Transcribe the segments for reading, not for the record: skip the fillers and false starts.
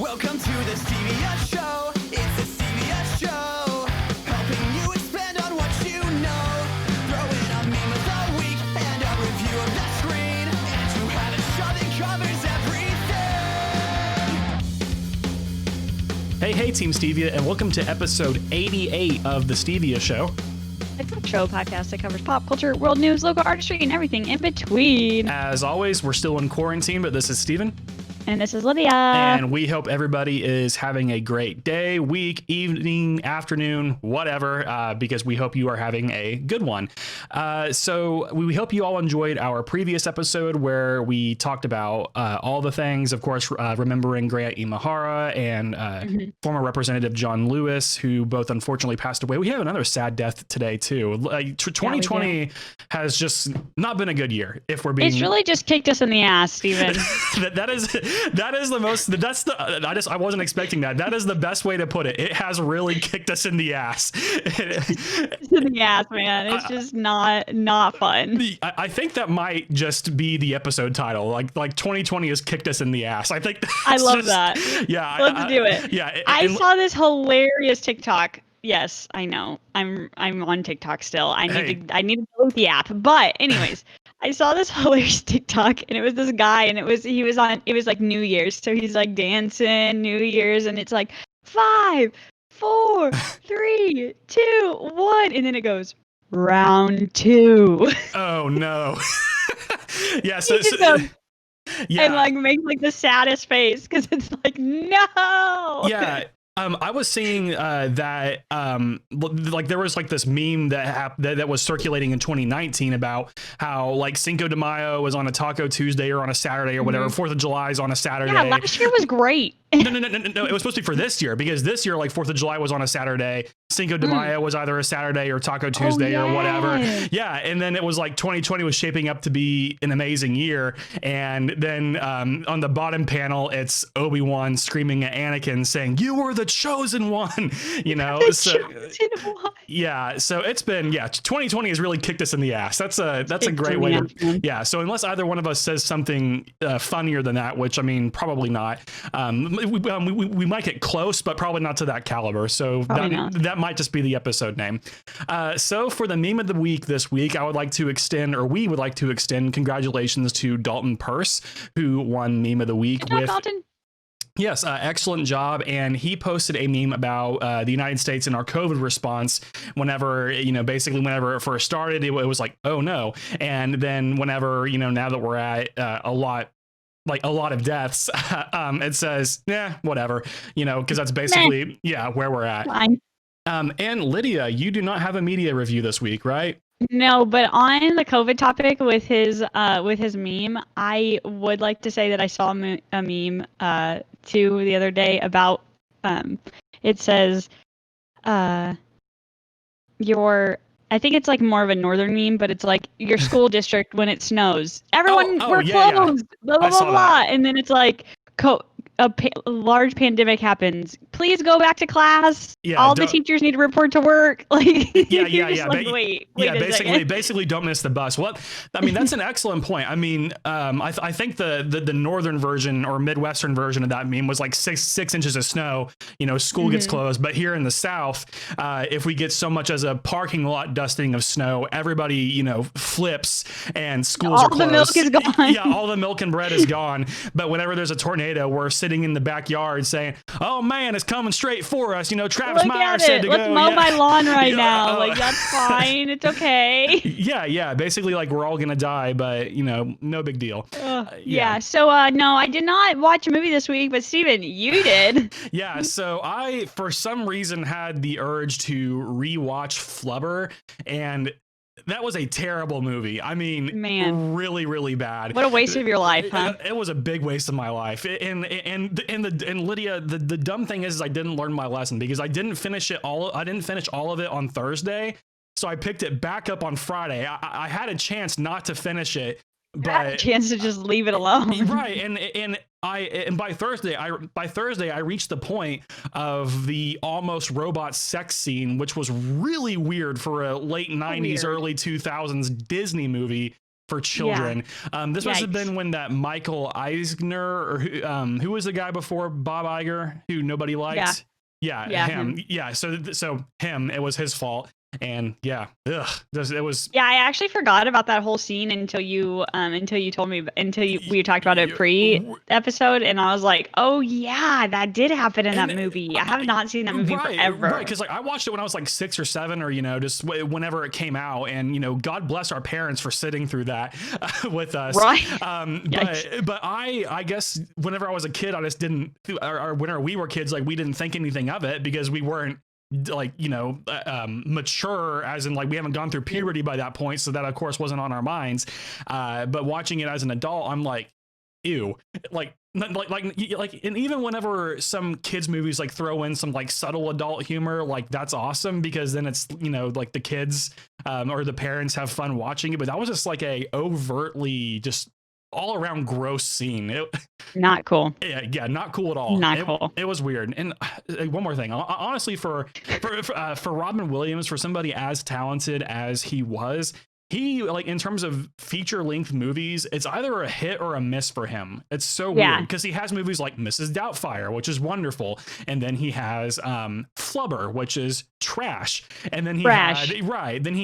Welcome to the Stevia Show. It's the Stevia Show. Helping you expand on what you know. Throw in a meme of the week and a review of the screen. And to have a show that covers everything. Hey, Team Stevia, and welcome to episode 88 of the Stevia Show. It's a show podcast that covers pop culture, world news, local artistry, and everything in between. As always, we're still in quarantine, but this is Steven. And this is Lydia. And we hope everybody is having a great day, week, evening, afternoon, whatever, because we hope you are having a good one. So we hope you all enjoyed our previous episode where we talked about all the things, of course, remembering Grant Imahara and former Representative John Lewis, who both unfortunately passed away. We have another sad death today, too. 2020 has just not been a good year, if we're being... It's really just kicked us in the ass, Steven. That is the most, I wasn't expecting that. That is the best way to put it. It has really kicked us in the ass. It's in the ass, man. It's just not fun. I think that might just be the episode title. Like 2020 has kicked us in the ass. I think I love that. Yeah. Let's do it. Yeah. I saw this hilarious TikTok. Yes, I know. I'm on TikTok still. I need to delete the app. But anyways, I saw this hilarious TikTok and it was this guy and it was like New Year's. So he's like dancing New Year's and it's like 5, 4, 3, 2, 1. And then it goes round 2. Oh no. Yeah. Yeah. And like makes like the saddest face because it's like, no. Yeah. I was seeing that like there was like this meme that was circulating in 2019 about how like Cinco de Mayo was on a Taco Tuesday or on a Saturday or whatever. 4th of July is on a Saturday. Yeah, last year was great. No. It was supposed to be for this year because this year like 4th of July was on a Saturday. Cinco de Mayo was either a Saturday or Taco Tuesday or whatever. Yeah, and then it was like 2020 was shaping up to be an amazing year. And then on the bottom panel, it's Obi-Wan screaming at Anakin saying, "You were the chosen one," you know. Yeah, so it's been 2020 has really kicked us in the ass. That's a great way to so unless either one of us says something funnier than that, which I mean probably not, we might get close, but probably not to that caliber. So that might just be the episode name. So for the meme of the week this week, we would like to extend congratulations to Dalton Purse, who won meme of the week. Good job, Dalton. Yes, excellent job. And he posted a meme about the United States and our COVID response whenever it first started, it was like, oh no. And then whenever, now that we're at a lot of deaths, it says, whatever, because that's basically, where we're at. Fine. And Lydia, you do not have a media review this week, right? No, but on the COVID topic with his meme, I would like to say that I saw a meme too the other day about it says I think it's like more of a northern meme, but it's like your school district when it snows. Everyone, we're closed, blah, blah, blah, blah. And then it's like a large pandemic happens. Please go back to class. All the teachers need to report to work. Like, wait basically don't miss the bus. Well, I mean, that's an excellent point. I mean, I think the northern version or Midwestern version of that meme was like six inches of snow, school gets closed. But here in the South, if we get so much as a parking lot dusting of snow, everybody, flips and schools are closed. All the milk is gone. Yeah, all the milk and bread is gone. But whenever there's a tornado, we're sitting in the backyard saying, "Oh man, it's coming straight for us." Travis Meyer said to go. Let's mow my lawn right now. Like, that's fine. It's okay. Yeah. Basically, like we're all gonna die, but no big deal. So no, I did not watch a movie this week, but Steven, you did. Yeah. So I, for some reason, had the urge to rewatch Flubber, and that was a terrible movie. I mean, man, really, really bad. What a waste of your life, huh? It was a big waste of my life. And Lydia, the dumb thing is I didn't learn my lesson because I didn't finish all of it on Thursday. So I picked it back up on Friday. I had a chance not to finish it, but I had a chance to just leave it alone. Right. And by Thursday I reached the point of the almost robot sex scene, which was really weird for a late 90s, early 2000s Disney movie. for children. This must have Yikes. been when that Michael Eisner, or who was the guy before Bob Iger, who nobody liked. Yeah, him. Yeah, so him. It was his fault. And yeah, it was. Yeah, I actually forgot about that whole scene until you told me we talked about it pre-episode, and I was like, oh yeah, that did happen in that movie. I have not seen that movie forever. Right, because like I watched it when I was like 6 or 7, or just whenever it came out, and God bless our parents for sitting through that with us. Right. But I guess whenever I was a kid, I just didn't, or whenever we were kids, like we didn't think anything of it because we weren't like mature, as in like we haven't gone through puberty by that point, so that of course wasn't on our minds. But watching it as an adult, I'm like, ew, like and even whenever some kids movies like throw in some like subtle adult humor, like that's awesome, because then it's like the kids or the parents have fun watching it. But that was just like a overtly just all around gross scene. Not cool. Yeah, not cool at all. Not cool. It was weird. And one more thing, honestly, for Robin Williams, for somebody as talented as he was, he, like, in terms of feature length movies, it's either a hit or a miss for him. It's so weird, because he has movies like Mrs. Doubtfire, which is wonderful, and then he has Flubber, which is trash, and then he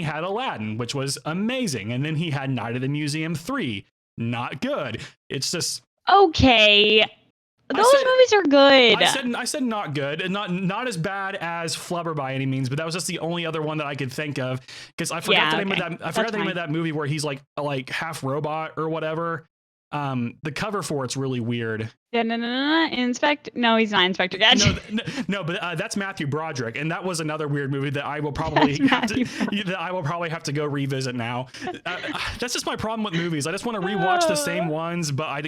had Aladdin, which was amazing, and then he had Night at the Museum 3. Not good. It's just okay. Those movies are good. I said not good, and not as bad as Flubber by any means, but that was just the only other one that I could think of, because I forgot the name of that. I forgot the name of that movie where he's like half robot or whatever. The cover for it's really weird. No, he's not Inspector Gadget. No, but that's Matthew Broderick, and that was another weird movie that I will probably have to go revisit now. That's just my problem with movies. I just want to rewatch the same ones, but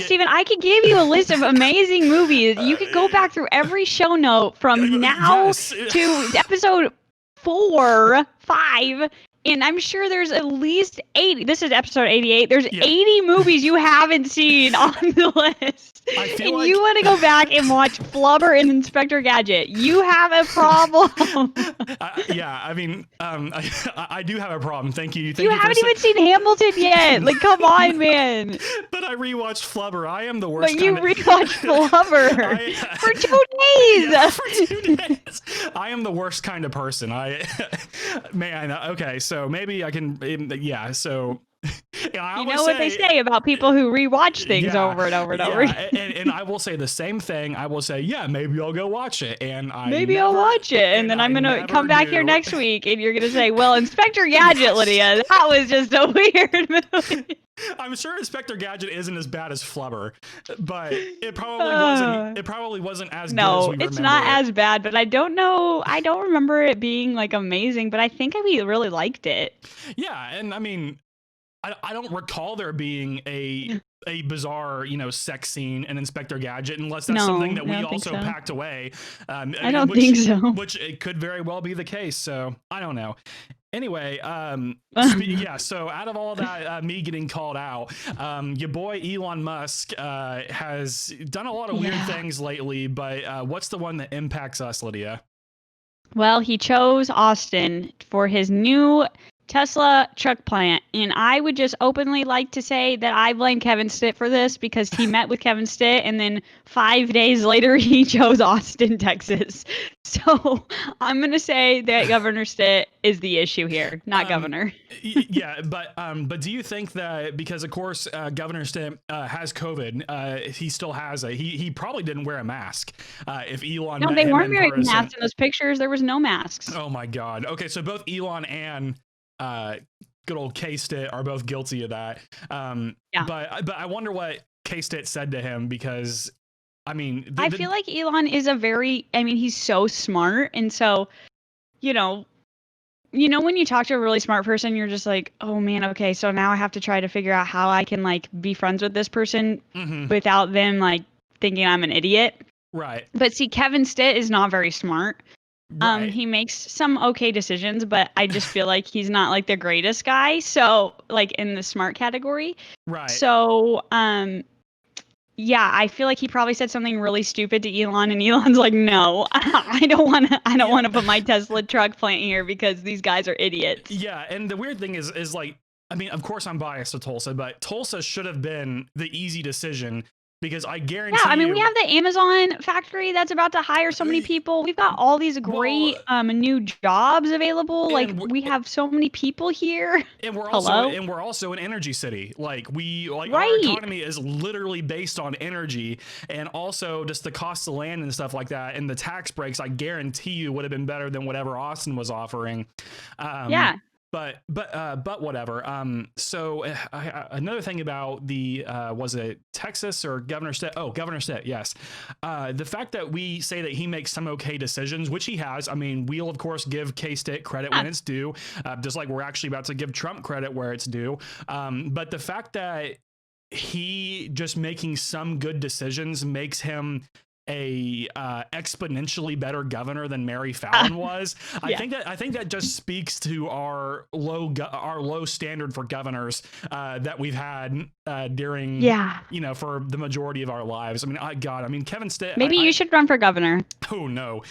Steven, I could give you a list of amazing movies. You could go back through every show note from now to episode 4, 5. And I'm sure there's at least 80. This is episode 88. There's 80 movies you haven't seen on the list. And you want to go back and watch Flubber and Inspector Gadget. You have a problem. I do have a problem. Thank you. You haven't even seen Hamilton yet. Like, come on, man. But I rewatched Flubber. I am the worst. But you rewatched Flubber for 2 days. Yeah, for 2 days. I am the worst kind of person. Okay, so maybe I can. So. You know what they say about people who rewatch things over and over and over. And I will say the same thing. I will say, maybe I'll go watch it. And I'll watch it. And then I'm going to come back here next week and you're going to say, well, Inspector Gadget, Lydia, that was just a weird movie. I'm sure Inspector Gadget isn't as bad as Flubber, but it probably wasn't. It probably wasn't as good as we remember. No, it's not as bad, but I don't know. I don't remember it being like amazing, but I think we really liked it. Yeah. And I mean, I don't recall there being a bizarre, sex scene in Inspector Gadget, unless that's something that we also packed away. I don't think so. Which it could very well be the case. So I don't know. Anyway, so out of all that, me getting called out, your boy Elon Musk has done a lot of weird things lately, but what's the one that impacts us, Lydia? Well, he chose Austin for his new Tesla truck plant, and I would just openly like to say that I blame Kevin Stitt for this, because he met with Kevin Stitt and then 5 days later he chose Austin, Texas. So I'm going to say that Governor Stitt is the issue here, not Governor. But do you think that because of course Governor Stitt has COVID, he still has he probably didn't wear a mask if Elon met they him weren't wearing person. masks in those pictures. There was no masks. Oh my God. Okay, so both Elon and good old K-Stitt are both guilty of that. But I wonder what K-Stitt said to him, because I mean, I feel like Elon is he's so smart. And so, when you talk to a really smart person, you're just like, oh man, okay, so now I have to try to figure out how I can like be friends with this person without them like thinking I'm an idiot. Right. But see, Kevin Stitt is not very smart. Right. He makes some okay decisions, but I just feel like he's not like the greatest guy. So like in the smart category. Right. So, I feel like he probably said something really stupid to Elon, and Elon's like, no, I don't want to put my Tesla truck plant here because these guys are idiots. Yeah. And the weird thing is like, I mean, of course I'm biased to Tulsa, but Tulsa should have been the easy decision because I guarantee Yeah, I mean, you, we have the Amazon factory that's about to hire so many people. We've got all these great new jobs available. Like and we have so many people here. and we're also Hello? and we're also an energy city. Like our Right. economy is literally based on energy, and also just the cost of land and stuff like that, and the tax breaks. I guarantee you would have been better than whatever Austin was offering. Yeah. But whatever. So another thing about the was it Texas or Governor Stitt? Oh, Governor Stitt. Yes. The fact that we say that he makes some okay decisions, which he has. I mean, we'll of course give K-Stitt credit when it's due, just like we're actually about to give Trump credit where it's due. But the fact that he just making some good decisions makes him a exponentially better governor than Mary Fallon was. I think that just speaks to our low standard for governors that we've had during for the majority of our lives. I mean, Kevin Stitt. Maybe you should run for governor. Oh no.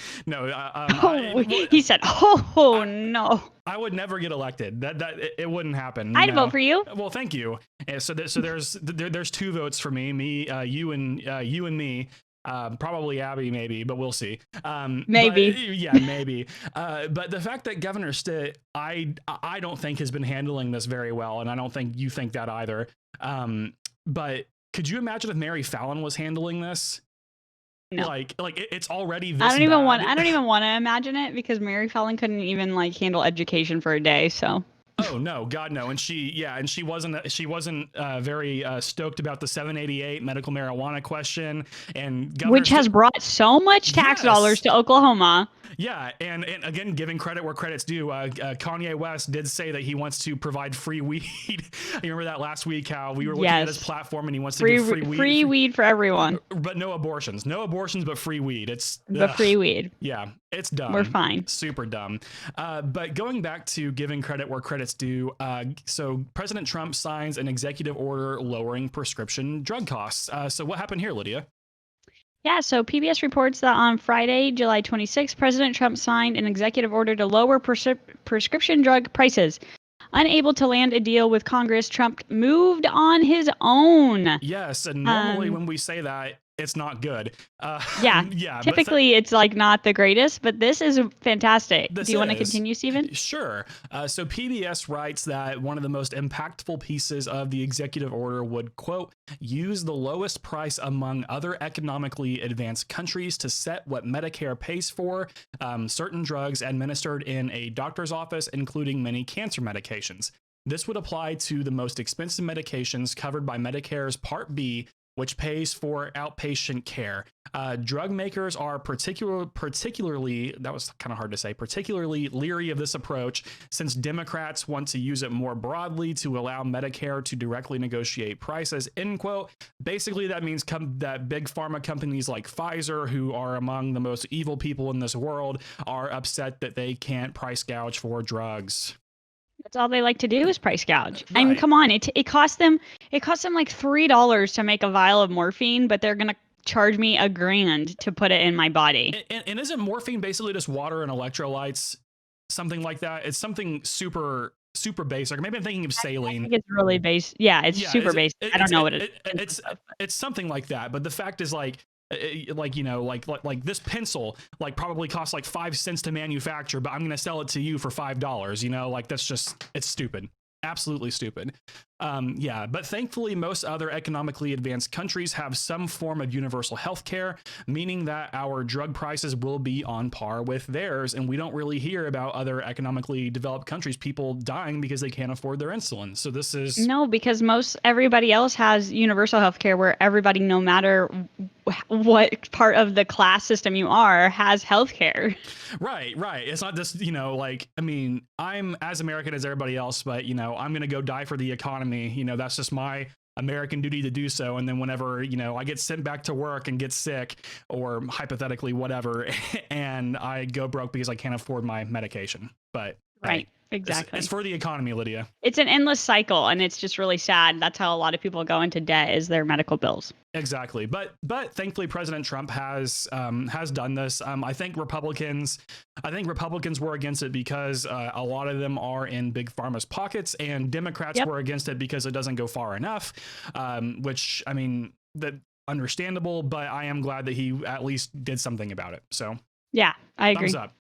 He said, "Oh no." I would never get elected. That it wouldn't happen. I'd vote for you. Well, thank you. So there's two votes for me, you and me. Probably Abby, maybe, but we'll see. Maybe. Maybe. But the fact that Governor Stitt, I don't think has been handling this very well, and I don't think you think that either. But could you imagine if Mary Fallon was handling this? No. Like it's already this I don't even bad. want to imagine it because Mary Fallon couldn't even like handle education for a day. So. Oh no, God no, and she wasn't very stoked about the 788 medical marijuana question, and which has brought so much tax dollars to Oklahoma. Yeah, and again, giving credit where credit's due, Kanye West did say that he wants to provide free weed. You remember that last week, how we were looking at his platform and he wants to give free weed for everyone. But no abortions, but free weed. It's free weed. Yeah, it's dumb. We're fine. Super dumb. But going back to giving credit where credit's due, so President Trump signs an executive order lowering prescription drug costs. So what happened here, Lydia? Yeah, so PBS reports that on Friday, July 26, President Trump signed an executive order to lower prescription drug prices. Unable to land a deal with Congress, Trump moved on his own. Yes, and normally when we say that, it's not good. Typically, it's like not the greatest, but this is fantastic. Do you want to continue, Stephen? Sure. So PBS writes that one of the most impactful pieces of the executive order would, quote, use the lowest price among other economically advanced countries to set what Medicare pays for certain drugs administered in a doctor's office, including many cancer medications. This would apply to the most expensive medications covered by Medicare's Part B, which pays for outpatient care. Drug makers are particularly, that was kind of hard to say, particularly leery of this approach since Democrats want to use it more broadly to allow Medicare to directly negotiate prices, end quote. Basically, that means that big pharma companies like Pfizer, who are among the most evil people in this world, are upset that they can't price gouge for drugs. That's all they like to do is price gouge. Right. I mean, come on, it cost them like $3 to make a vial of morphine, but they're gonna charge me $1,000 to put it in my body. And isn't morphine basically just water and electrolytes, something like that? It's something super basic. Maybe I'm thinking of saline. I think it's really basic. Yeah, it's super basic. I don't know what it is. It's something like that. But the fact is, like this pencil probably costs like 5 cents to manufacture, but I'm gonna sell it to you for $5. That's just, it's stupid. Absolutely stupid. But thankfully, most other economically advanced countries have some form of universal health care, meaning that our drug prices will be on par with theirs. And we don't really hear about other economically developed countries, people dying because they can't afford their insulin. So this is... No, because everybody else has universal health care where everybody, no matter what part of the class system you are, has health care. Right. It's not just, I'm as American as everybody else, but, I'm going to go die for the economy. That's just my American duty to do so. And then whenever, I get sent back to work and get sick or hypothetically whatever, and I go broke because I can't afford my medication. But Right. Exactly. It's for the economy, Lydia. It's an endless cycle, and it's just really sad. That's how a lot of people go into debt, is their medical bills. Exactly, but thankfully President Trump has done this. I think Republicans were against it because a lot of them are in big pharma's pockets, and Democrats were against it because it doesn't go far enough. Which, I mean, that understandable, but I am glad that he at least did something about it. So yeah, I agree. Thumbs up.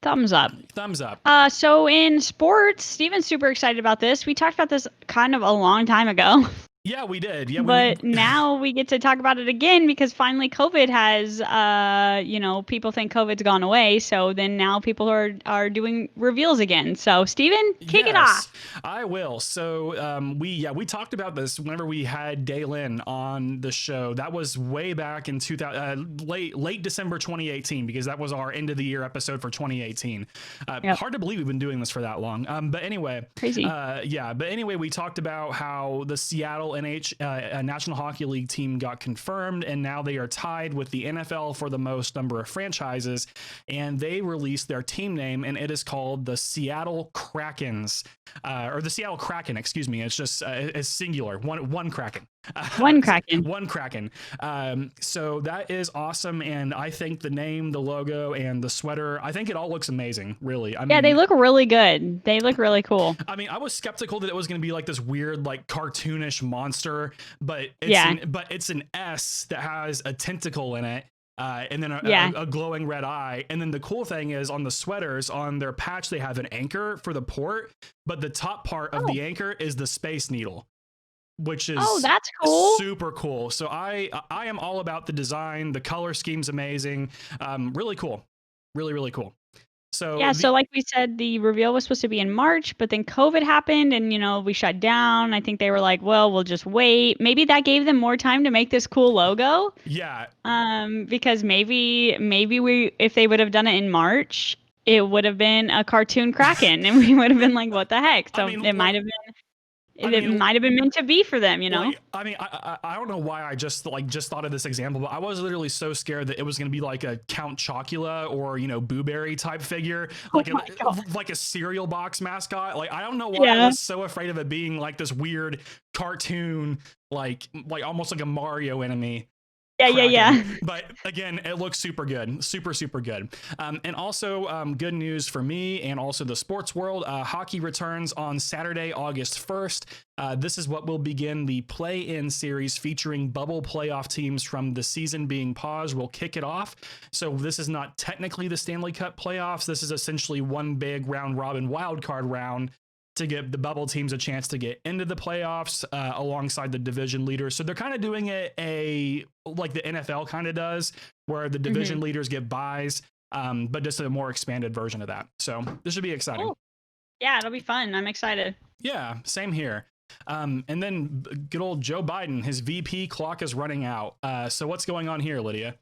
Thumbs up. Thumbs up. So in sports, Steven's super excited about this. We talked about this kind of a long time ago. Yeah, we did. Yeah, but now we get to talk about it again because finally COVID has, people think COVID's gone away. So then now people are doing reveals again. So Steven, kick it off. I will. So we talked about this whenever we had Daylin on the show. That was way back in late December 2018, because that was our end of the year episode for 2018. Hard to believe we've been doing this for that long. But anyway, crazy. But anyway, we talked about how the Seattle National Hockey League team got confirmed, and now they are tied with the NFL for the most number of franchises, and they released their team name, and it is called the Seattle Krakens, or the Seattle Kraken, excuse me. It's just it's singular, one Kraken. One Kraken. One Kraken. So that is awesome, and I think the name, the logo, and the sweater, I think it all looks amazing, really. I mean, they look really good. They look really cool. I mean, I was skeptical that it was going to be like this weird, like cartoonish monster, but it's an S that has a tentacle in it. And then a glowing red eye. And then the cool thing is, on the sweaters, on their patch, they have an anchor for the port, but the top part of the anchor is the Space Needle, which is that's cool. Super cool. So I am all about the design. The color scheme's amazing. Really cool. Really, really cool. So so like we said, the reveal was supposed to be in March, but then COVID happened and, we shut down. I think they were like, well, we'll just wait. Maybe that gave them more time to make this cool logo. Yeah. Because maybe if they would have done it in March, it would have been a cartoon Kraken and we would have been like, what the heck? So it might have been. It might have been meant to be for them, Like, I don't know why I just thought of this example, but I was literally so scared that it was going to be like a Count Chocula or Boo Berry type figure, like a cereal box mascot. Like, I don't know why I was so afraid of it being like this weird cartoon, like almost like a Mario enemy. Yeah. But again, it looks super good, super good. And also good news for me and also the sports world. Hockey returns on Saturday, August 1st. This is what will begin the play-in series featuring bubble playoff teams from the season being paused. We'll kick it off. So this is not technically the Stanley Cup playoffs. This is essentially one big round robin wildcard round to give the bubble teams a chance to get into the playoffs alongside the division leaders. So they're kind of doing it like the NFL kind of does, where the division leaders get buys, but just a more expanded version of that. So this should be exciting. Cool. Yeah, it'll be fun. I'm excited. Yeah, same here. And then good old Joe Biden, his VP clock is running out. So what's going on here, Lydia?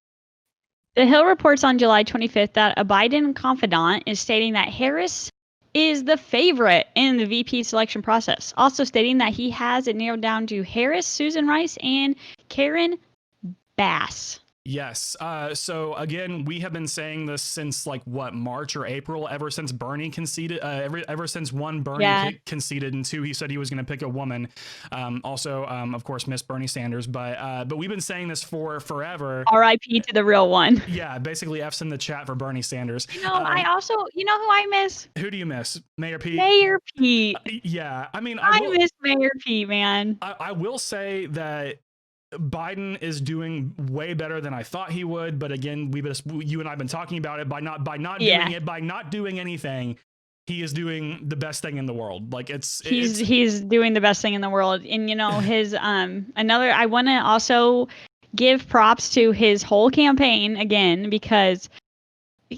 The Hill reports on July 25th that a Biden confidant is stating that Harris is the favorite in the VP selection process, also stating that he has it narrowed down to Harris, Susan Rice, and Karen Bass. Yes. So again, we have been saying this since March or April, ever since Bernie conceded, ever since one, Bernie conceded, and two, he said he was going to pick a woman. Also, of course, Miss Bernie Sanders, but we've been saying this for forever. R.I.P. to the real one. Yeah. Basically F's in the chat for Bernie Sanders. I also, who I miss? Who do you miss? Mayor Pete? Mayor Pete. Yeah. I mean, I miss Mayor Pete, man. I will say that Biden is doing way better than I thought he would, but again, you and I have been talking about it by not doing anything. He is doing the best thing in the world. Like he's doing the best thing in the world. And his I want to also give props to his whole campaign again, because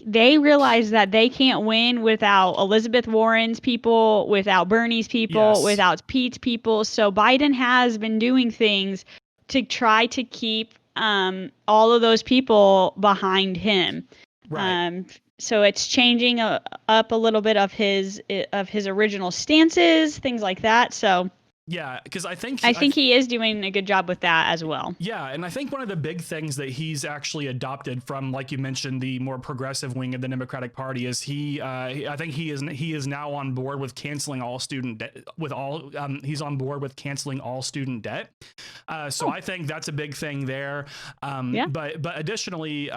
they realize that they can't win without Elizabeth Warren's people, without Bernie's people, without Pete's people. So Biden has been doing things to try to keep all of those people behind him. Right. So it's changing up a little bit of his original stances, things like that. So Yeah, because I think he is doing a good job with that as well. Yeah, and I think one of the big things that he's actually adopted from, like you mentioned, the more progressive wing of the Democratic Party is I think he is now on board with canceling all student debt. He's on board with canceling all student debt. So I think that's a big thing there. But additionally.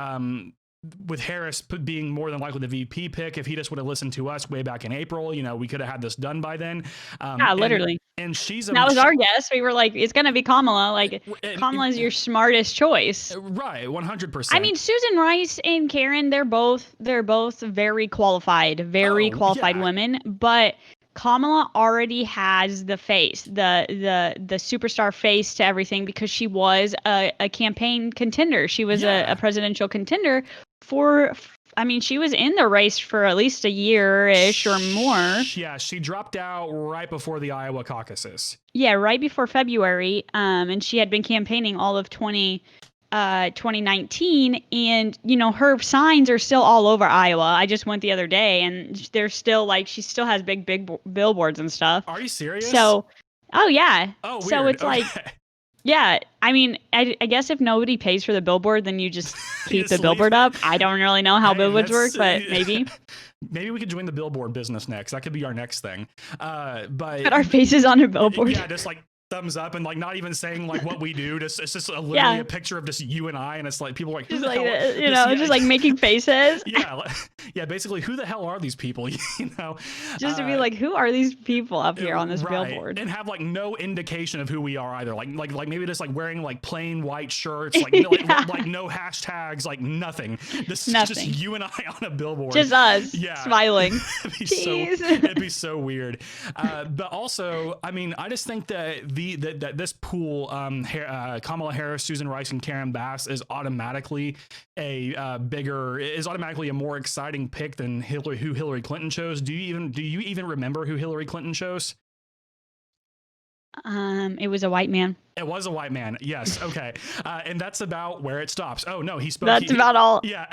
With Harris being more than likely the VP pick, if he just would have listened to us way back in April, we could have had this done by then. Literally. And that was our guess. We were like, it's going to be Kamala. Like, Kamala is your smartest choice. Right, 100%. I mean, Susan Rice and Karen, they're both very qualified women, but Kamala already has the face, the superstar face to everything because she was a campaign contender. She was a presidential contender she was in the race for at least a year-ish or more. Yeah, she dropped out right before the Iowa caucuses. Yeah, right before February. And she had been campaigning all of 2019, and her signs are still all over Iowa. I just went the other day, and they're still she still has big billboards and stuff. Are you serious? So, oh yeah. Oh, weird. So it's yeah. I mean, I guess if nobody pays for the billboard, then you just keep the billboard up. I don't really know how billboards work, but maybe. Maybe we could join the billboard business next. That could be our next thing. But put our faces on a billboard. Yeah, just thumbs up and not even saying what we do. It's just literally a picture of just you and I, and it's people are like, who just the hell, just making faces. Yeah, basically, who the hell are these people? Just to be like, who are these people up here on this billboard? And have no indication of who we are either. Like maybe just wearing plain white shirts, no hashtags, nothing. Just you and I on a billboard. Just us, smiling. It'd be so weird. But also, I mean, I just think that that this pool, Kamala Harris, Susan Rice, and Karen Bass is automatically a more exciting pick than who Hillary Clinton chose. Do you even remember who Hillary Clinton chose? It was a white man. It was a white man. Yes. Okay. And that's about where it stops. Oh no, he spoke. That's about all. Yeah.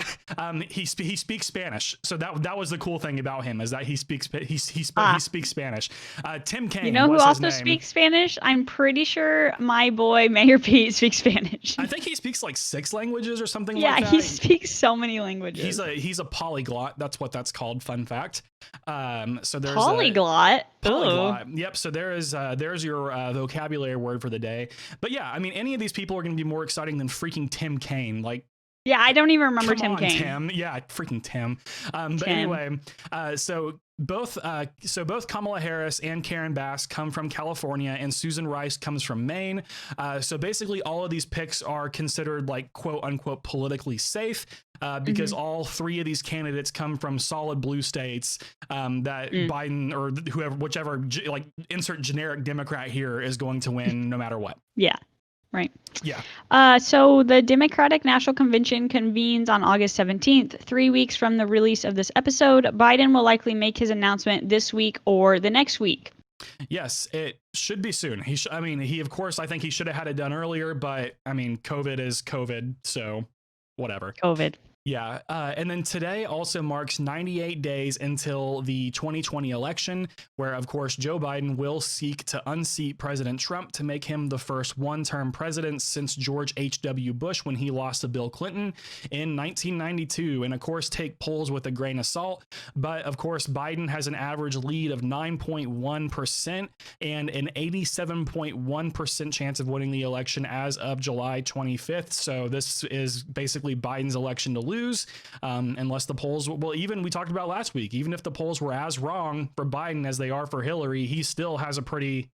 He speaks Spanish. So that was the cool thing about him, is that he speaks Spanish. Tim Kaine. You know who also speaks Spanish? I'm pretty sure my boy Mayor Pete speaks Spanish. I think he speaks 6 languages or something like that. Yeah, he speaks so many languages. He's a polyglot. That's what that's called. Fun fact. So there's polyglot. Polyglot. Yep. So there's your vocabulary word for the day. But yeah, I mean, any of these people are going to be more exciting than freaking Tim Kaine. Yeah, I don't even remember Tim Kaine. Tim. Yeah, freaking Tim. But anyway, so both Kamala Harris and Karen Bass come from California, and Susan Rice comes from Maine. So basically, all of these picks are considered quote unquote politically safe. Because all 3 of these candidates come from solid blue states that Biden or whichever insert generic Democrat here is going to win no matter what. Yeah. Right. Yeah. So the Democratic National Convention convenes on August 17th, 3 weeks from the release of this episode. Biden will likely make his announcement this week or the next week. Yes, it should be soon. He of course, I think he should have had it done earlier, but I mean, COVID is COVID, so whatever. COVID. Yeah. And then today also marks 98 days until the 2020 election, where, of course, Joe Biden will seek to unseat President Trump to make him the first one-term president since George H.W. Bush when he lost to Bill Clinton in 1992. And, of course, take polls with a grain of salt. But, of course, Biden has an average lead of 9.1% and an 87.1% chance of winning the election as of July 25th. So this is basically Biden's election to lose. Unless the polls, even we talked about last week, even if the polls were as wrong for Biden as they are for Hillary, he still has a pretty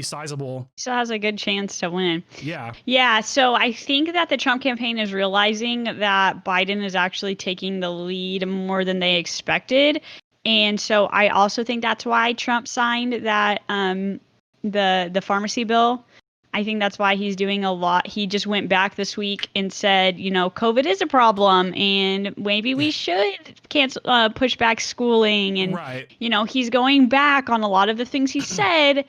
sizable. Still has a good chance to win. Yeah. Yeah. So I think that the Trump campaign is realizing that Biden is actually taking the lead more than they expected. And so I also think that's why Trump signed that the pharmacy bill. I think that's why he's doing a lot. He just went back this week and said, COVID is a problem and maybe we should cancel, push back schooling. And, right. He's going back on a lot of the things he said.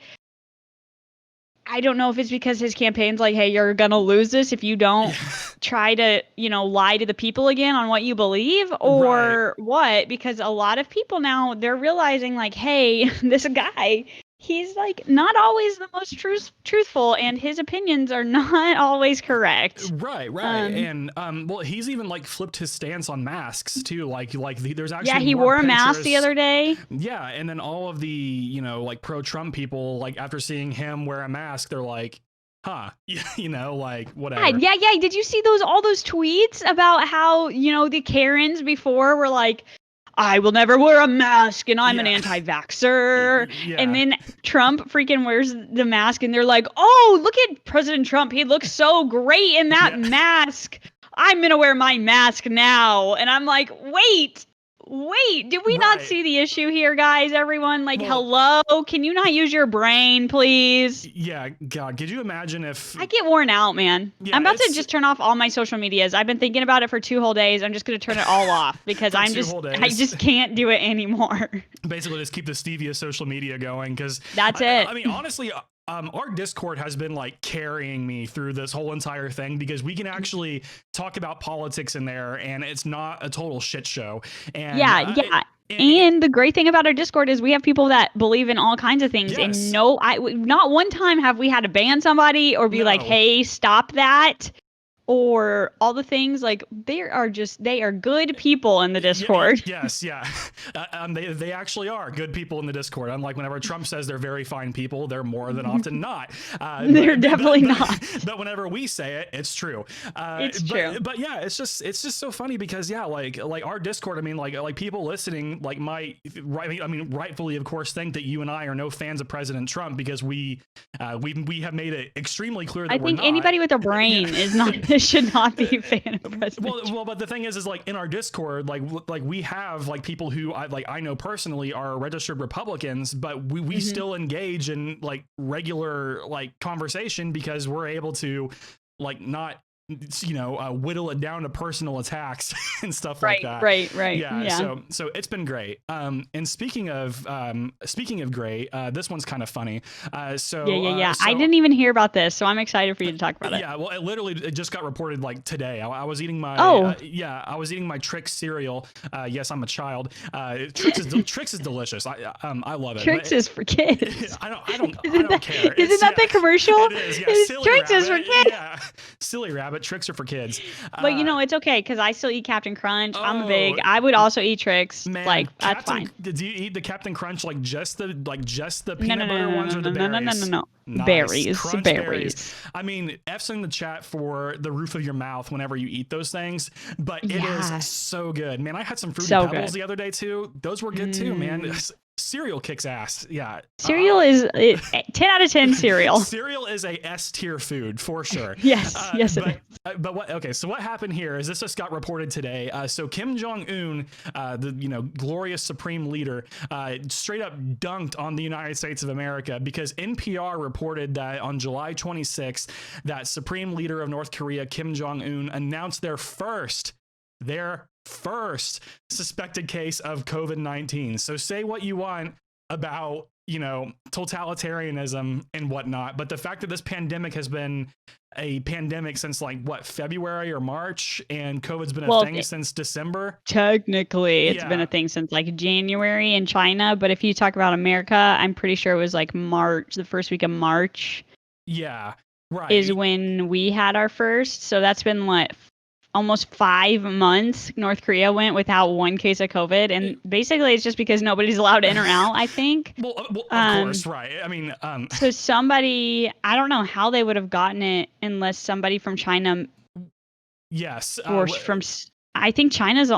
I don't know if it's because his campaign's like, hey, you're going to lose this if you don't try to, lie to the people again on what you believe or what, because a lot of people now they're realizing hey, this guy he's like not always the most truthful, and his opinions are not always correct. Right. And well, he's even like flipped his stance on masks too. There's actually Yeah, he more wore a mask pictures. the other day. Yeah, and then all of the like pro-Trump people, like after seeing him wear a mask, they're like, huh, like whatever. Yeah. Did you see all those tweets about how the Karens before were like, I will never wear a mask and I'm an anti-vaxxer. Yeah. And then Trump freaking wears the mask and they're like, oh, look at President Trump. He looks so great in that mask. I'm going to wear my mask now. And I'm like, wait, did we not see the issue here, guys? Everyone, like, hello? Can you not use your brain, please? Yeah, God, could you imagine if... I get worn out, man. Yeah, I'm about to just turn off all my social medias. I've been thinking about it for 2 whole days. I'm just going to turn it all off because I just can't do it anymore. Basically, just keep the Stevia social media going because... That's it. I mean, honestly... our Discord has been like carrying me through this whole entire thing because we can actually talk about politics in there and it's not a total shit show. And and the great thing about our Discord is we have people that believe in all kinds of things. Yes. And not one time have we had to ban somebody or be like, hey, stop that. Or all the things, like they are good people in the Discord. Yes. They actually are good people in the Discord. Unlike whenever Trump says they're very fine people, they're more than often not. They're definitely not. But whenever we say it, it's true. It's true. But yeah, it's just so funny because like our Discord, I mean, like people listening, like rightfully, of course, think that you and I are no fans of President Trump because we have made it extremely clear that I think anybody with a brain is not. Should not be a fan of President well, but the thing is like in our Discord, like we have like people who I know personally are registered Republicans, but we still engage in like regular like conversation because we're able to like not whittle it down to personal attacks and stuff like that. Right. Yeah. So it's been great. And speaking of great, this one's kind of funny. So I didn't even hear about this, so I'm excited for you to talk about it. Yeah. Well, it just got reported like today. I was eating my I was eating my Trix cereal. Yes, I'm a child. Trix is delicious. I love it. Trix is for kids. I don't care. Isn't that the commercial? It is. Yeah. Trix is for kids. Yeah. Silly rabbit. Tricks are for kids. But it's okay because I still eat Captain Crunch. I would also eat Trix. Man, like that's fine. Did you eat the Captain Crunch like just the peanut butter ones or the berries? No. Nice. Berries. I mean, F's in the chat for the roof of your mouth whenever you eat those things, but it is so good. Man, I had some Fruity Pebbles the other day too. Those were good too, man. Cereal kicks ass. Yeah. Cereal is 10 out of 10 cereal. Cereal is a S tier food for sure. Yes. But what? Okay. So what happened here is this just got reported today. So Kim Jong-un, the glorious supreme leader, straight up dunked on the United States of America because NPR reported that on July 26th, that supreme leader of North Korea, Kim Jong-un, announced their first suspected case of COVID-19. So say what you want about, totalitarianism and whatnot, but the fact that this pandemic has been a pandemic since February or March, and COVID's been a thing since December. Technically, it's been a thing since January in China, but if you talk about America, I'm pretty sure it was March, the first week of March. Yeah, right. Is when we had our first. So that's been almost 5 months North Korea went without one case of COVID, and basically it's just because nobody's allowed in or out, I think. Well, of course, right. I mean, so somebody, I don't know how they would have gotten it unless somebody from China. Yes. Or I think China's.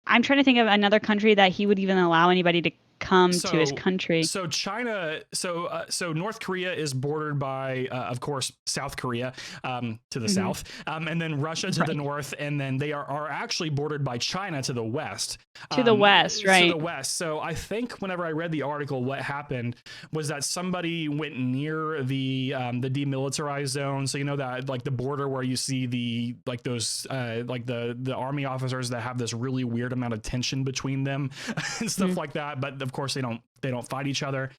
I'm trying to think of another country that he would even allow anybody to come to his country. So China, so North Korea is bordered by, of course, South Korea to the south, and then Russia to the north, and then they are actually bordered by China to the west. To the west, right? To the west. So I think whenever I read the article, what happened was that somebody went near the demilitarized zone. So that the border where you see the the army officers that have this really weird amount of tension between them and stuff like that. But of course, they don't fight each other.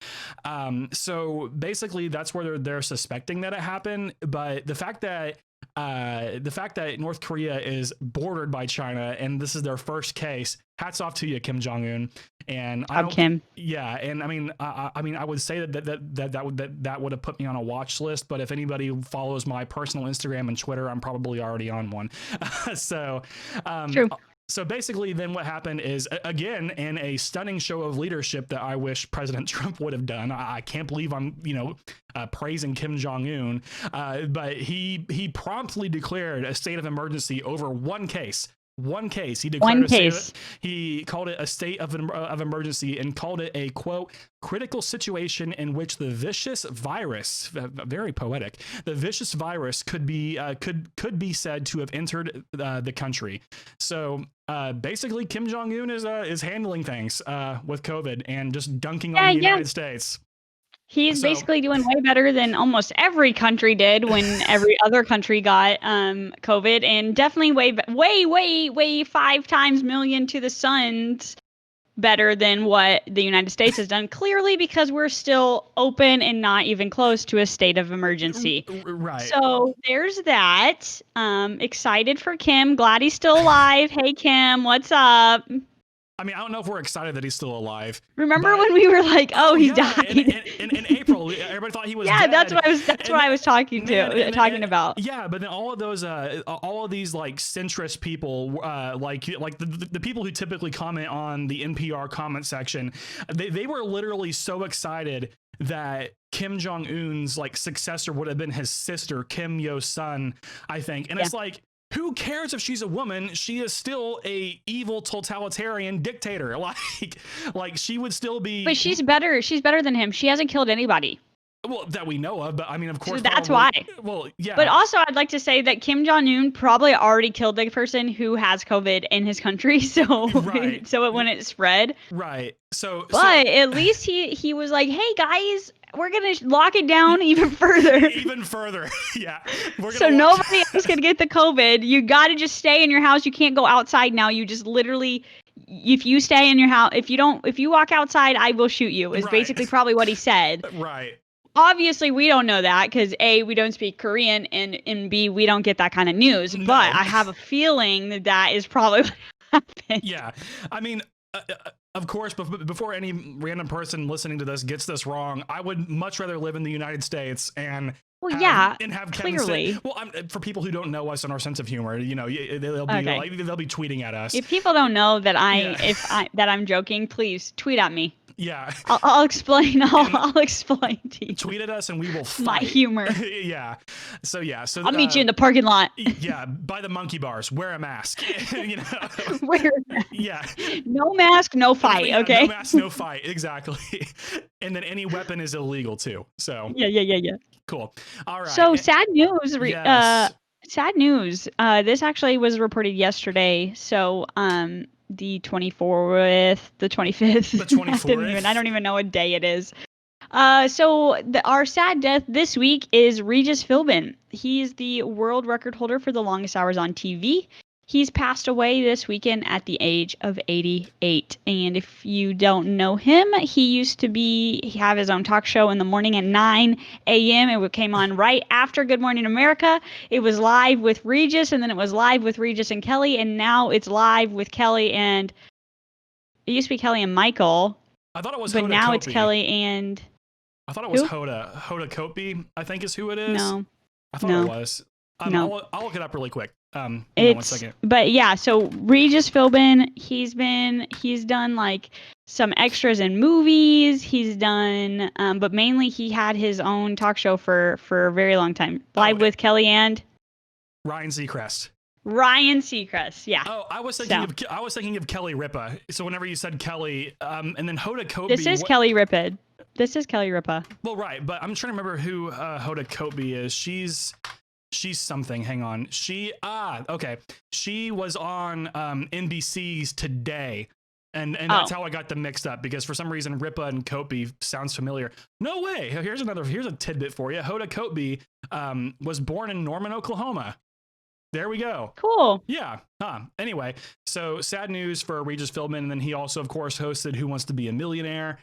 So basically, that's where they're suspecting that it happened. But the fact that the fact that North Korea is bordered by China and this is their first case, hats off to you, Kim Jong-un. And Kim. Yeah, and I mean, I would say that would have put me on a watch list. But if anybody follows my personal Instagram and Twitter, I'm probably already on one. True. So basically, then what happened is, again, in a stunning show of leadership that I wish President Trump would have done. I can't believe I'm, praising Kim Jong-un, but he promptly declared a state of emergency over one case. He declared he called it a state of emergency and called it a, quote, critical situation in which the vicious virus, very poetic, the vicious virus could be said to have entered the country. So basically, Kim Jong-un is handling things with COVID and just dunking on the United States. He's basically doing way better than almost every country did when every other country got COVID, and definitely way 5 times million to the suns better than what the United States has done. Clearly, because we're still open and not even close to a state of emergency. Right. So there's that. Excited for Kim. Glad he's still alive. Hey Kim, what's up? I mean, I don't know if we're excited that he's still alive. Remember when we were like, "Oh, he died in April"? Everybody thought he was dead. That's what I was talking about. Yeah, but then all of those, all of these like centrist people, like the people who typically comment on the NPR comment section, they were literally so excited that Kim Jong-un's like successor would have been his sister, Kim Yo-sun, I think, and it's like, who cares if she's a woman? She is still a evil totalitarian dictator. Like she would still be. But she's better. She's better than him. She hasn't killed anybody. Well, that we know of, but I mean, of course. So that's why. Well, yeah. But also, I'd like to say that Kim Jong-un probably already killed the person who has COVID in his country, so so it wouldn't spread. Right. But at least he was like, "Hey guys, we're gonna lock it down even further." Even further, yeah. So nobody else can get the COVID. You got to just stay in your house. You can't go outside now. You just literally, if you stay in your house, if you walk outside, I will shoot you. Is basically probably what he said. Right. Obviously, we don't know that because A, we don't speak Korean, and B, we don't get that kind of news. No. But I have a feeling that is probably what happened. Yeah. I mean, of course, before any random person listening to this gets this wrong, I would much rather live in the United States and have clearly. For people who don't know us and our sense of humor, they'll be tweeting at us. If people don't know that that I'm joking, please tweet at me. Yeah, I'll explain. I'll explain to you. Tweet at us and we will fight. My humor. Yeah. So I'll meet you in the parking lot. Yeah, by the monkey bars. Wear a mask. Wear a mask. Yeah. No mask, no fight. Okay. No mask, no fight. Exactly. And then any weapon is illegal too. So. Yeah. Cool. All right. So sad news. Yes. Sad news. This actually was reported yesterday. So the 24th, the 25th. The 24th. I don't even know what day it is. So our sad death this week is Regis Philbin. He's the world record holder for the longest hours on TV. He's passed away this weekend at the age of 88. And if you don't know him, he used to have his own talk show in the morning at 9 a.m. It came on right after Good Morning America. It was live with Regis, and then it was live with Regis and Kelly, and now it's live with Kelly and... It used to be Kelly and Michael. I thought it was But Hoda now Kotb. it's Kelly and... I thought it was Hoda Kotb, I think is who it is. No. I thought it was. No. I'll look it up really quick. 1 second. But yeah, so Regis Philbin, he's done like some extras in movies. He's done, but mainly he had his own talk show for a very long time. Live with Kelly and Ryan Seacrest. Yeah. Oh, I was thinking of Kelly Ripa. So whenever you said Kelly, and then Hoda Kotb. Kelly Ripa. This is Kelly Ripa. Well, right, but I'm trying to remember who Hoda Kotb is. She's something. Hang on. Okay. She was on NBC's Today. And that's how I got them mixed up, because for some reason Ripa and Kotb sounds familiar. No way. Here's a tidbit for you. Hoda Kotb was born in Norman, Oklahoma. There we go. Cool. Yeah. Anyway, so sad news for Regis Philbin, and then he also, of course, hosted Who Wants to Be a Millionaire.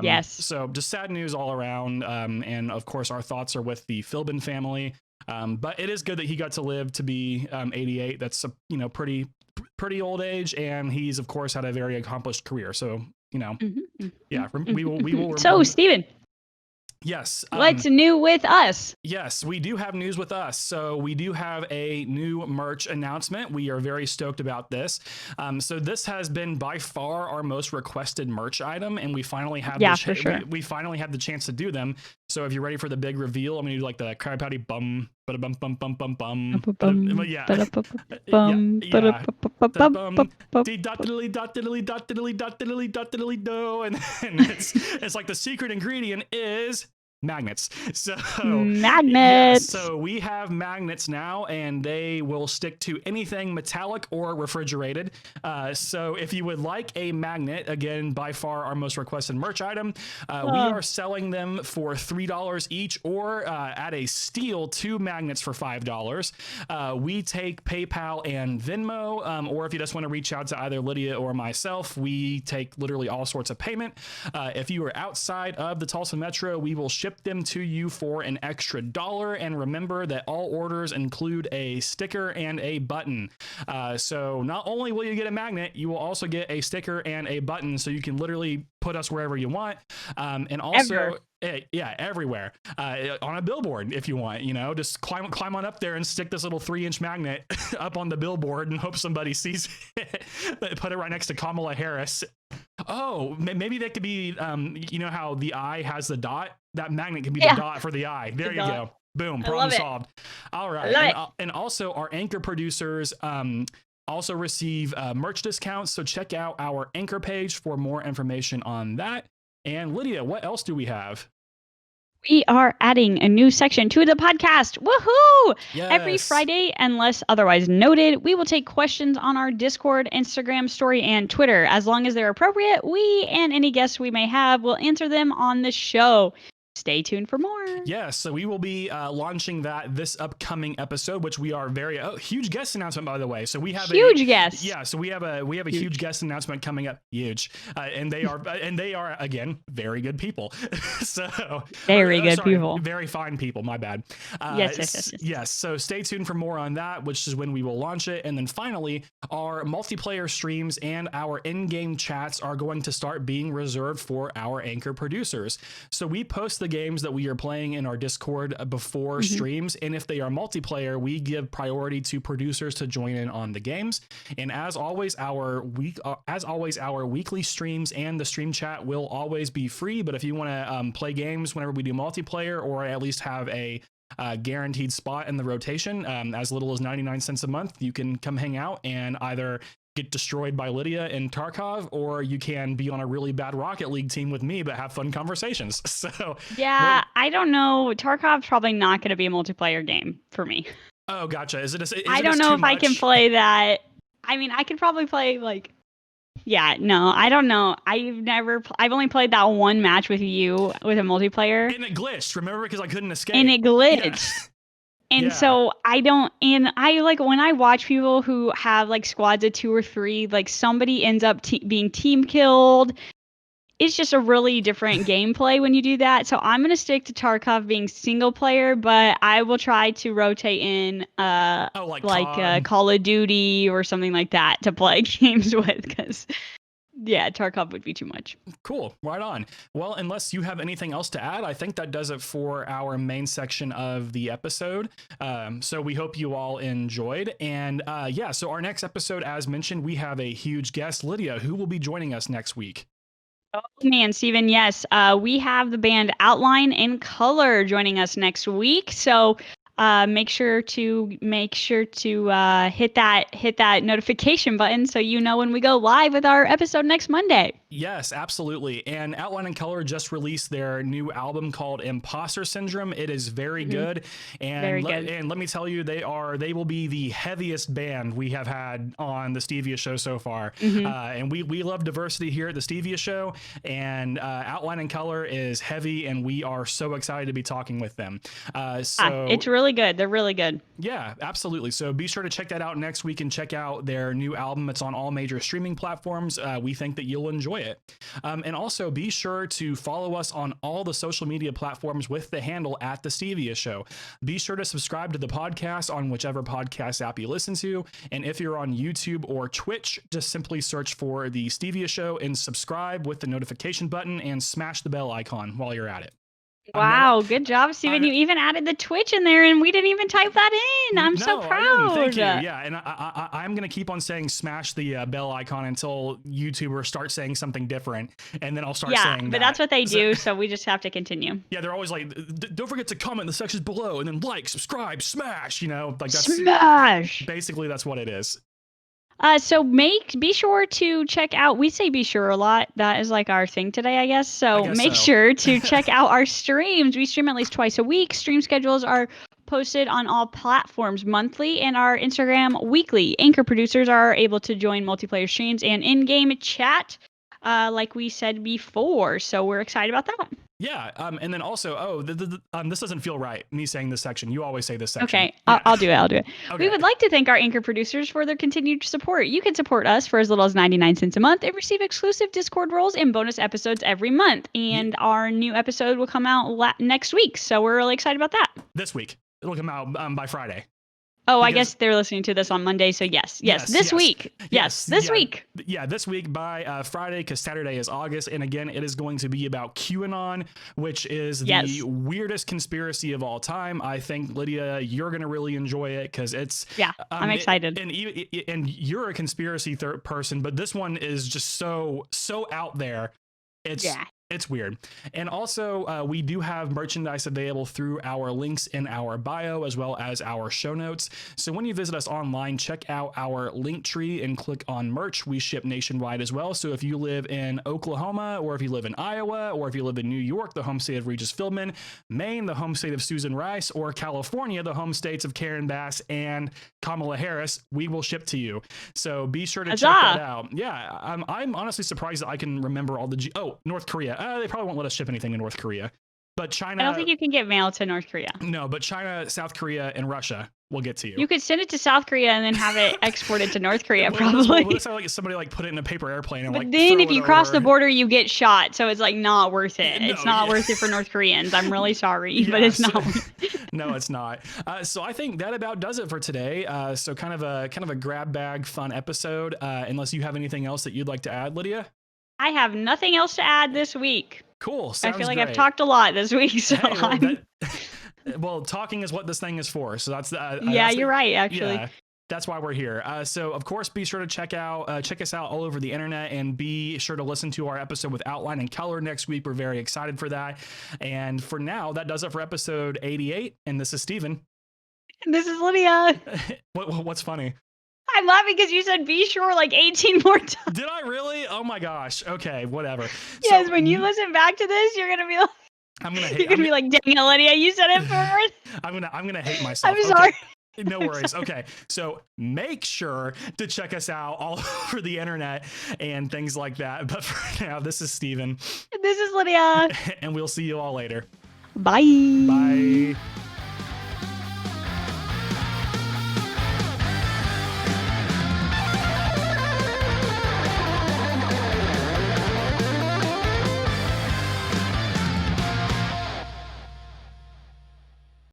Yes. So just sad news all around, and of course our thoughts are with the Philbin family. But it is good that he got to live to be 88. That's a pretty old age, and he's of course had a very accomplished career. So yeah, we will. So Steven. Yes. What's new with us? Yes, we do have news with us. So we do have a new merch announcement. We are very stoked about this. So this has been by far our most requested merch item, and we finally have for sure. we finally had the chance to do them. So if you're ready for the big reveal, I'm gonna do like the Krabby Patty bum, but bum bum bum bum bum. Yeah. And it's like the secret ingredient is magnets. So magnets. So we have magnets now, and they will stick to anything metallic or refrigerated. So if you would like a magnet, again, by far our most requested merch item, we are selling them for $3 each, or at a steal 2 magnets for $5. We take PayPal and Venmo, or if you just want to reach out to either Lydia or myself, we take literally all sorts of payment. If you are outside of the Tulsa Metro, we will ship them to you for an extra $1. And remember that all orders include a sticker and a button. So not only will you get a magnet, you will also get a sticker and a button, so you can literally put us wherever you want. And also everywhere, on a billboard if you want, just climb on up there and stick this little 3-inch magnet up on the billboard and hope somebody sees it. Put it right next to Kamala Harris. Oh, maybe that could be, how the eye has the dot? That magnet can be the dot for the eye. There you go. Boom. Problem solved. All right. And also our anchor producers also receive merch discounts. So check out our anchor page for more information on that. And Lydia, what else do we have? We are adding a new section to the podcast. Woohoo! Yes. Every Friday, unless otherwise noted, we will take questions on our Discord, Instagram story, and Twitter. As long as they're appropriate, we and any guests we may have will answer them on the show. Stay tuned for more. Yes, so we will be launching that this upcoming episode, which we are very huge guest announcement, by the way. So we have huge guest. Yeah, so we have a huge guest announcement coming up. Huge, and they are again very good people. So very good people, very fine people. My bad. Yes. So stay tuned for more on that, which is when we will launch it. And then finally, our multiplayer streams and our in-game chats are going to start being reserved for our anchor producers. So we post the games that we are playing in our Discord before streams, and if they are multiplayer, we give priority to producers to join in on the games. And as always, our weekly streams and the stream chat will always be free. But if you want to play games whenever we do multiplayer, or at least have a guaranteed spot in the rotation, as little as 99 cents a month, you can come hang out and either get destroyed by Lydia and Tarkov, or you can be on a really bad Rocket League team with me but have fun conversations. So yeah, I don't know. Tarkov's probably not going to be a multiplayer game for me. Oh, gotcha. I don't know if I can play that. I mean, I could probably play I don't know. I've only played that one match with you with a multiplayer. And it glitched, remember? Because I couldn't escape. And it glitched. Yeah. And so I like when I watch people who have like squads of 2 or 3, like somebody ends up being team killed. It's just a really different gameplay when you do that. So I'm going to stick to Tarkov being single player, but I will try to rotate in Call of Duty or something like that to play games with, because Tarkov would be too much. Cool. Right on. Well, unless you have anything else to add, I think that does it for our main section of the episode. So we hope you all enjoyed. And so our next episode, as mentioned, we have a huge guest, Lydia, who will be joining us next week. Oh man, Steven, yes. We have the band Outline and Color joining us next week. So make sure to hit that notification button so you know when we go live with our episode next Monday. Yes, absolutely. And Outline and Color just released their new album called Imposter Syndrome. It is very good. And and let me tell you, they will be the heaviest band we have had on the Stevia show so far. And we love diversity here at the Stevia show. And Outline and Color is heavy, and we are so excited to be talking with them. It's really really good. They're really good. Yeah, absolutely. So be sure to check that out next week and check out their new album. It's on all major streaming platforms. We think that you'll enjoy it. And also be sure to follow us on all the social media platforms with the handle at The Stevia Show. Be sure to subscribe to the podcast on whichever podcast app you listen to. And if you're on YouTube or Twitch, just simply search for The Stevia Show and subscribe with the notification button and smash the bell icon while you're at it. Wow, good job, Steven. You even added the Twitch in there, and we didn't even type that in. I'm so proud. I didn't. Thank you. Yeah, and I'm going to keep on saying smash the bell icon until YouTubers start saying something different, and then I'll start saying that. But that's what they do, so we just have to continue. Yeah, they're always like, don't forget to comment in the sections below, and then like, subscribe, smash, like that's... Smash! Basically, that's what it is. So be sure to check out, we say be sure a lot. That is like our thing today, I guess. So make sure to check out our streams. We stream at least twice a week. Stream schedules are posted on all platforms monthly and our Instagram weekly. Anchor producers are able to join multiplayer streams and in-game chat, like we said before. So we're excited about that. Yeah, and then also, this doesn't feel right, me saying this section. You always say this section. Okay, yeah. I'll do it. Okay. We would Okay. like to thank our Anchor producers for their continued support. You can support us for as little as 99 cents a month and receive exclusive Discord roles and bonus episodes every month. And our new episode will come out next week, so we're really excited about that. This week. It'll come out by Friday. Oh, I guess they're listening to this on Monday, so yes, this week. Yes, this week. Yeah, this week by Friday, because Saturday is August. And again, it is going to be about QAnon, which is the weirdest conspiracy of all time. I think, Lydia, you're going to really enjoy it because it's... Yeah, I'm excited. And you're a conspiracy person, but this one is just so out there. It's weird. And also, we do have merchandise available through our links in our bio, as well as our show notes. So when you visit us online, check out our link tree and click on merch. We ship nationwide as well. So if you live in Oklahoma, or if you live in Iowa, or if you live in New York, the home state of Regis Philbin, Maine, the home state of Susan Rice, or California, the home states of Karen Bass and Kamala Harris, we will ship to you. So be sure to check that out. Yeah, I'm honestly surprised that I can remember all the... North Korea. They probably won't let us ship anything to North Korea. But China... I don't think you can get mail to North Korea. No, but China, South Korea, and Russia will get to you. You could send it to South Korea and then have it exported to North Korea, probably. What if somebody put it in a paper airplane and but then if you cross the border, you get shot. So it's like not worth it. No, it's not worth it for North Koreans. I'm really sorry, but it's not worth it. No, it's not. So I think that about does it for today. So kind of a grab bag fun episode. Unless you have anything else that you'd like to add, Lydia? I have nothing else to add this week. Cool. Sounds I feel like great. I've talked a lot this week, so well, talking is what this thing is for. So that's you're right, actually. Yeah, that's why we're here. So of course, be sure to check us out all over the internet, and be sure to listen to our episode with outline and color next week. We're very excited for that. And for now, that does it for episode 88. And this is Steven. And this is Lydia. What's funny? I'm laughing because you said be sure like 18 more times. Did I really? Oh my gosh. Okay, whatever. Yes, when you listen back to this, you're gonna be like, be like, dang it, Lydia, you said it first. I'm gonna hate myself. I'm sorry. No worries. Okay, so make sure to check us out all over the internet and things like that. But for now, this is Steven. This is Lydia. And we'll see you all later. Bye. Bye.